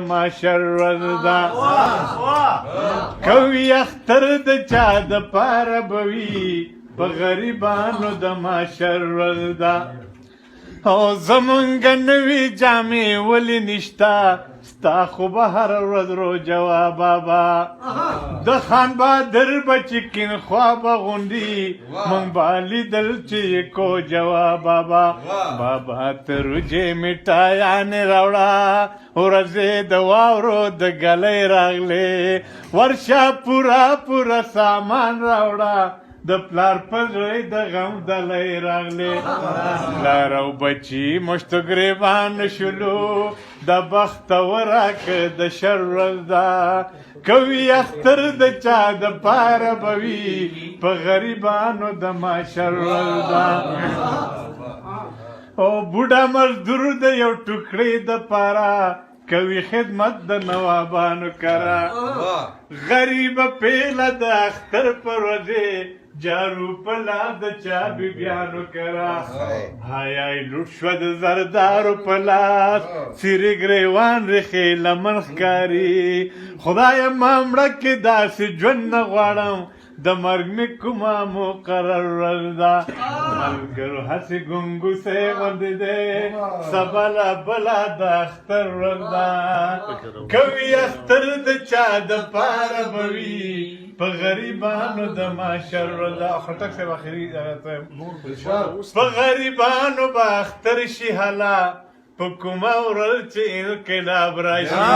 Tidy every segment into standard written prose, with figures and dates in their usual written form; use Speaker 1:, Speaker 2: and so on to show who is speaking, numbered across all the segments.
Speaker 1: معاشر ورځ ده کوي اختر د چا د پاره به وي په غریبانو د معاشر ورځ ده او زمونږ نوي جامې ولې نشته ستا خو به هره ورځ روژه وه بابا د خان بهادر به چې کیڼ خوا به غونډي موږ به لیدل چې یې کوجه وه بابا بابا ته روژې میټایانې راوړه ورځې د واورو د ګلۍ راغلې ورشه پوره پوره سامان راوړه د پلار په زړه د غم دلۍ راغلې پلار او بچي مشتو ګریبان شولو د بختوره که د شر ورځ ده کوي اختر د چا د پاره به وي په غریبانو د معاشر ورځ ده او بوډا مزدور د یو ټوکړې د پاره کوي خدمت د نوابانو کرا غریب پیله د اختر پر ورځې جارو پلا د چا بیبیانو کرا هایای لوټ شوه د زردارو په لاس څیرې ګریوان ریښې لمن ښکاري خدایه ما مړه کې داسې ژوند نه غواړم د مرګ مې کومه مقرر ورځ ده ملګرو هسې ګونګوسې غوندې دی سبا لا بله د اختر ورځ ده کوي اختر د چا د پاره به وي په غریبانو د معاشر ورځ ده خټک صاحب اخري په غریبانو به اختر شي هله په کومه ورځ چې انقلاب راشي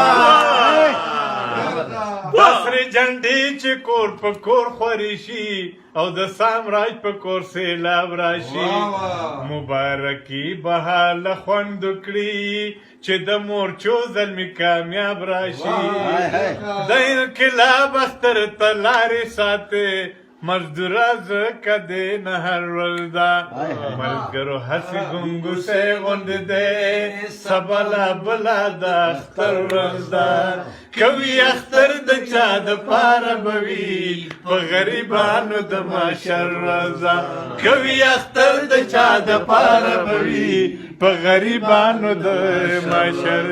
Speaker 1: دسر جنډې چې کور په کور خورې شي او د سامراج په کور سیلاب راشي مبارکي به هله خوند وکړي چې د مورچو زلمي کامیاب راشي د انقلاب اختر ته لارې ساتې مزدوره ځکه دی نه هر ورځ ده ملګرو هسې ګونګوسې غوندې دی سبا لا بله د اختر ورځ ده کوي اختر د چا د پاره به وي په غریبانو د معاشر ورځ ده کوي اختر د چا د پاره به وي په غریبانو د معاشر